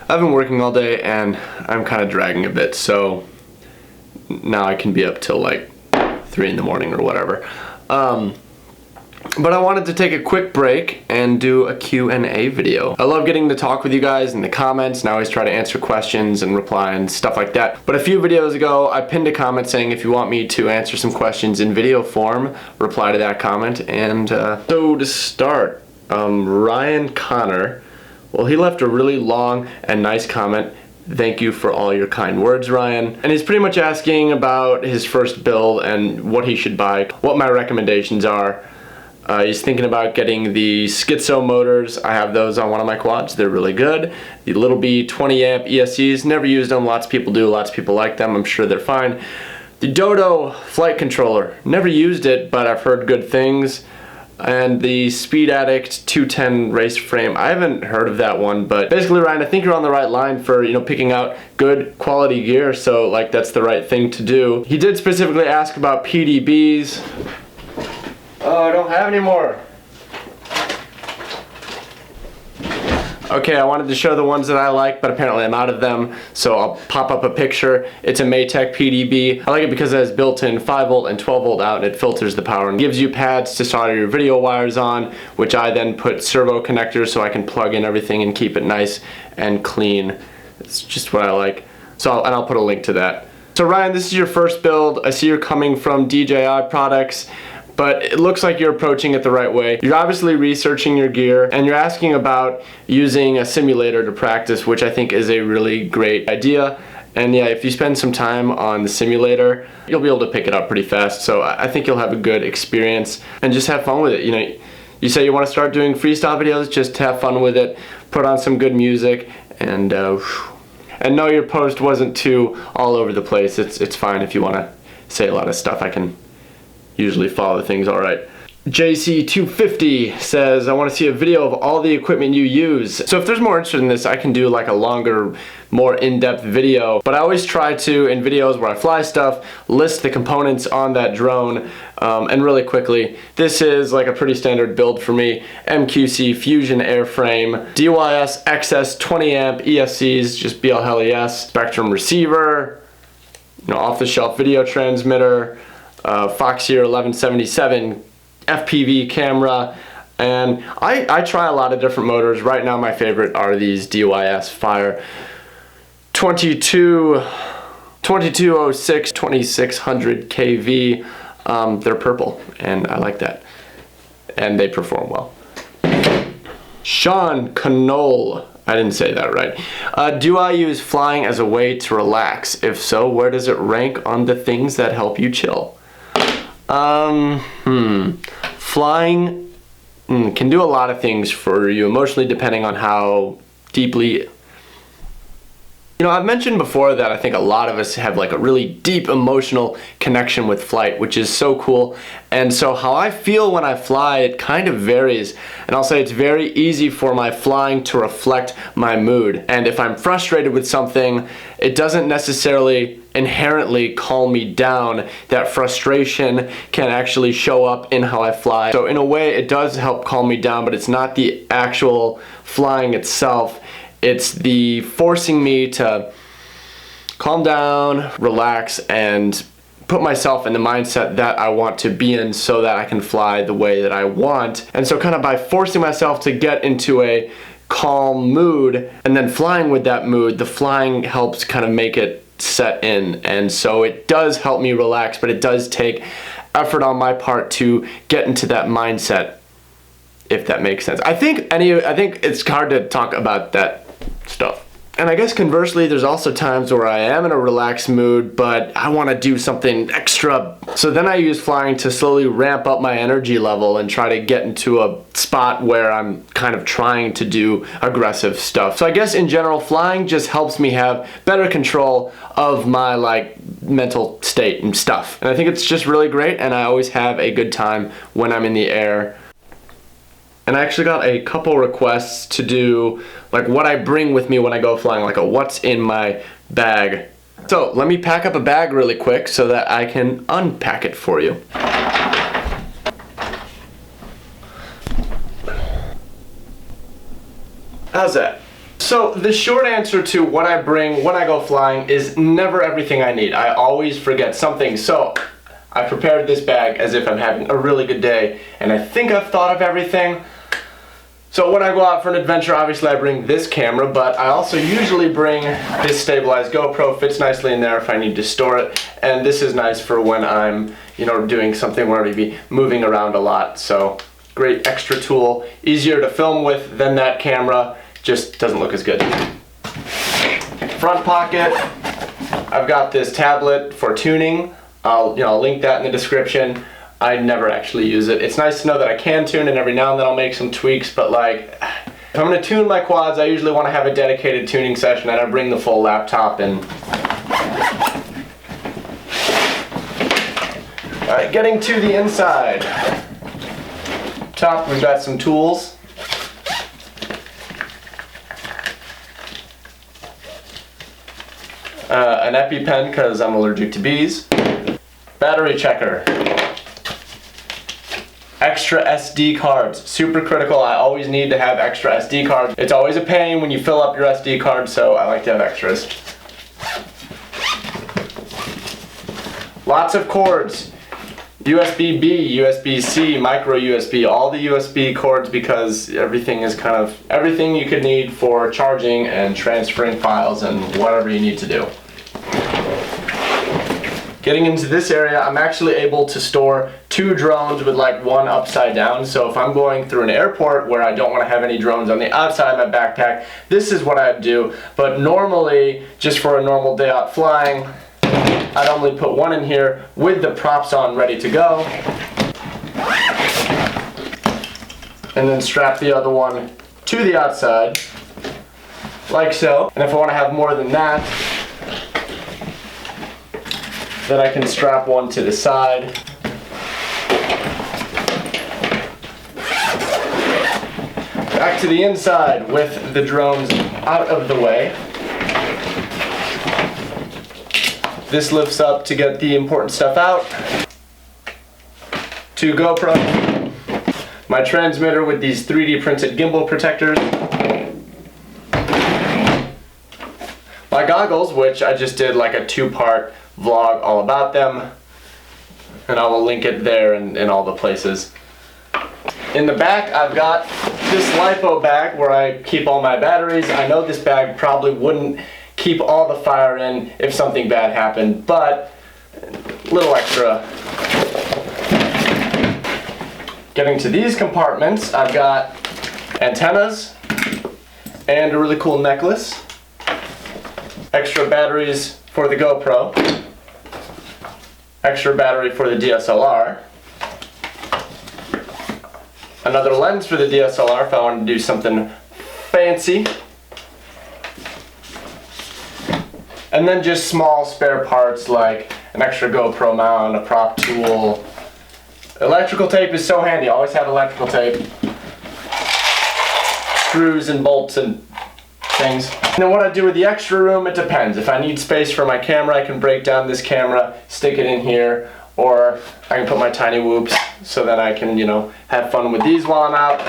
I've been working all day and I'm kind of dragging a bit, so now I can be up till like 3 in the morning or whatever. But I wanted to take a quick break and do a Q&A video. I love getting to talk with you guys in the comments, and I always try to answer questions and reply and stuff like that. But a few videos ago, I pinned a comment saying if you want me to answer some questions in video form, reply to that comment. And so to start, Ryan Connor, well, he left a really long and nice comment. Thank you for all your kind words, Ryan. And he's pretty much asking about his first build and what he should buy, what my recommendations are. He's thinking about getting the Schizo motors. I have those on one of my quads. They're really good. The Little B 20 amp ESCs, never used them. Lots of people do. Lots of people like them. I'm sure they're fine. The Dodo flight controller. Never used it, but I've heard good things. And the Speed Addict 210 race frame. I haven't heard of that one, but basically, Ryan, I think you're on the right line for, picking out good quality gear. So like that's the right thing to do. He did specifically ask about PDBs. Oh, I don't have any more. Okay, I wanted to show the ones that I like, but apparently I'm out of them, so I'll pop up a picture. It's a Maytech PDB. I like it because it has built-in 5 volt and 12 volt out, and it filters the power and gives you pads to solder your video wires on, which I then put servo connectors so I can plug in everything and keep it nice and clean. It's just what I like. I'll put a link to that. So Ryan, this is your first build. I see you're coming from DJI products, but it looks like you're approaching it the right way. You're obviously researching your gear, and you're asking about using a simulator to practice, which I think is a really great idea. And yeah, if you spend some time on the simulator, you'll be able to pick it up pretty fast. So I think you'll have a good experience and just have fun with it. You say you want to start doing freestyle videos, just have fun with it, put on some good music, and no, your post wasn't too all over the place. It's fine if you want to say a lot of stuff. I can usually follow things all right. JC250 says, I want to see a video of all the equipment you use. So if there's more interest in this, I can do like a longer, more in-depth video. But I always try to, in videos where I fly stuff, list the components on that drone. And really quickly, this is like a pretty standard build for me. MQC Fusion airframe, DYS XS 20 amp ESCs, just BLHES, Spectrum receiver, off-the-shelf video transmitter, Foxeer 1177 FPV camera, and I try a lot of different motors. Right now my favorite are these DYS Fire 2206 2600 kV. They're purple and I like that, and they perform well. Sean Canole, I didn't say that right. Do I use flying as a way to relax? If so, where does it rank on the things that help you chill? Flying can do a lot of things for you emotionally, depending on how deeply. I've mentioned before that I think a lot of us have like a really deep emotional connection with flight, which is so cool. And so how I feel when I fly, it kind of varies. And I'll say it's very easy for my flying to reflect my mood. And if I'm frustrated with something, it doesn't necessarily inherently calm me down. That frustration can actually show up in how I fly. So in a way, it does help calm me down, but it's not the actual flying itself. It's the forcing me to calm down, relax, and put myself in the mindset that I want to be in so that I can fly the way that I want. And so kind of by forcing myself to get into a calm mood and then flying with that mood, the flying helps kind of make it set in. And so it does help me relax, but it does take effort on my part to get into that mindset, if that makes sense. I think it's hard to talk about that stuff. And I guess conversely, there's also times where I am in a relaxed mood, but I want to do something extra. So then I use flying to slowly ramp up my energy level and try to get into a spot where I'm kind of trying to do aggressive stuff. So I guess in general, flying just helps me have better control of my mental state and stuff. And I think it's just really great, and I always have a good time when I'm in the air. And I actually got a couple requests to do like what I bring with me when I go flying, like a what's in my bag. So let me pack up a bag really quick so that I can unpack it for you. How's that? So the short answer to what I bring when I go flying is never everything I need. I always forget something. So I prepared this bag as if I'm having a really good day, and I think I've thought of everything. So when I go out for an adventure, obviously I bring this camera, but I also usually bring this stabilized GoPro. Fits nicely in there if I need to store it. And this is nice for when I'm, doing something where I'd be moving around a lot. So great extra tool, easier to film with than that camera, just doesn't look as good. Front pocket, I've got this tablet for tuning. I'll link that in the description. I never actually use it. It's nice to know that I can tune, and every now and then I'll make some tweaks, but like, if I'm gonna tune my quads, I usually want to have a dedicated tuning session, and I bring the full laptop in. Alright, getting to the inside. Top, we've got some tools. An EpiPen, because I'm allergic to bees. Battery checker. Extra SD cards, super critical. I always need to have extra SD cards. It's always a pain when you fill up your SD card, so I like to have extras. Lots of cords. USB-B, USB-C, micro USB, all the USB cords, because everything is everything you could need for charging and transferring files and whatever you need to do. Getting into this area, I'm actually able to store 2 drones with like one upside down. So if I'm going through an airport where I don't want to have any drones on the outside of my backpack, this is what I'd do. But normally, just for a normal day out flying, I'd only put one in here with the props on ready to go. And then strap the other one to the outside, like so. And if I want to have more than that, then I can strap one to the side. Back to the inside with the drones out of the way. This lifts up to get the important stuff out. 2 GoPro. My transmitter with these 3D printed gimbal protectors. My goggles, which I just did like a 2-part vlog all about them, and I will link it there and in all the places. In the back, I've got this LiPo bag where I keep all my batteries. I know this bag probably wouldn't keep all the fire in if something bad happened, but a little extra. Getting to these compartments, I've got antennas and a really cool necklace. Extra batteries for the GoPro. Extra battery for the DSLR. Another lens for the DSLR if I want to do something fancy. And then just small spare parts like an extra GoPro mount, a prop tool. Electrical tape is so handy. I always have electrical tape. Screws and bolts and things. And then what I do with the extra room, it depends. If I need space for my camera, I can break down this camera, stick it in here, or I can put my tiny whoops so that I can, have fun with these while I'm out.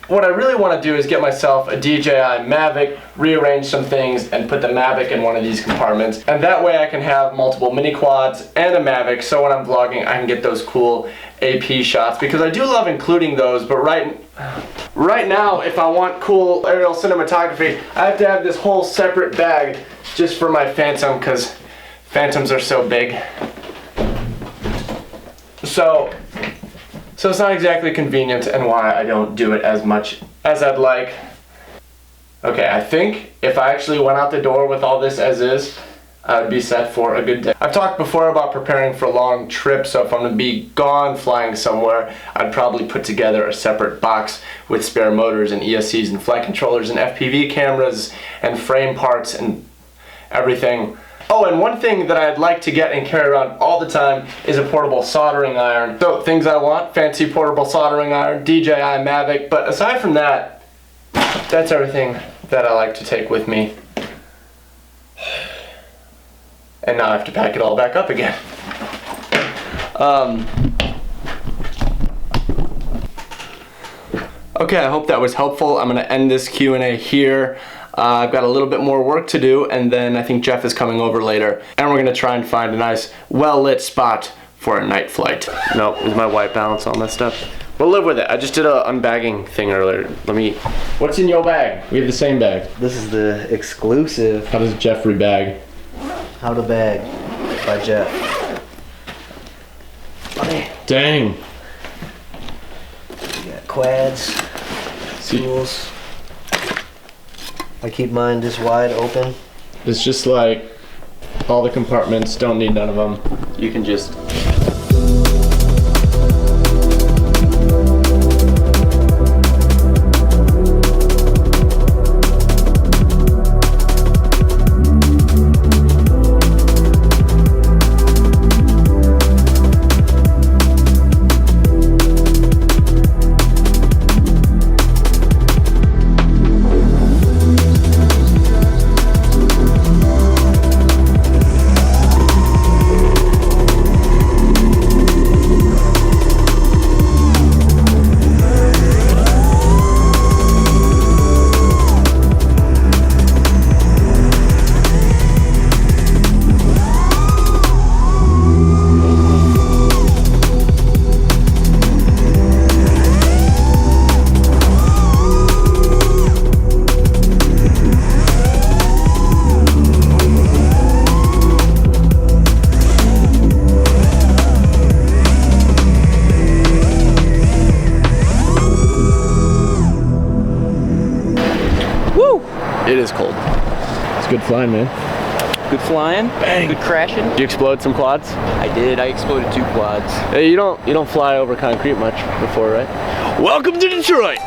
What I really want to do is get myself a DJI Mavic, rearrange some things, and put the Mavic in one of these compartments. And that way I can have multiple mini quads and a Mavic, so when I'm vlogging I can get those cool AP shots, because I do love including those, but right now if I want cool aerial cinematography, I have to have this whole separate bag just for my Phantom, because Phantoms are so big. So it's not exactly convenient, and why I don't do it as much as I'd like. Okay, I think if I actually went out the door with all this as is, I would be set for a good day. I've talked before about preparing for long trips, so if I'm gonna be gone flying somewhere, I'd probably put together a separate box with spare motors and ESCs and flight controllers and FPV cameras and frame parts and everything. Oh, and one thing that I'd like to get and carry around all the time is a portable soldering iron. So, things I want: fancy portable soldering iron, DJI Mavic, but aside from that, that's everything that I like to take with me. And now I have to pack it all back up again. Okay, I hope that was helpful. I'm gonna end this Q&A here. I've got a little bit more work to do, and then I think Jeff is coming over later, and we're gonna try and find a nice, well-lit spot for a night flight. No, is my white balance all messed up? We'll live with it. I just did a unbagging thing earlier. What's in your bag? We have the same bag. This is the exclusive. How does Jeffrey bag? How to Bag by Jeff. Money. Dang. We got quads, tools. I keep mine just wide open. It's just like all the compartments, don't need none of them. You can just... It is cold. It's good flying, man. Good flying. Bang. Good crashing. Did you explode some quads? I did. I exploded 2 quads. Hey, you don't fly over concrete much before, right? Welcome to Detroit.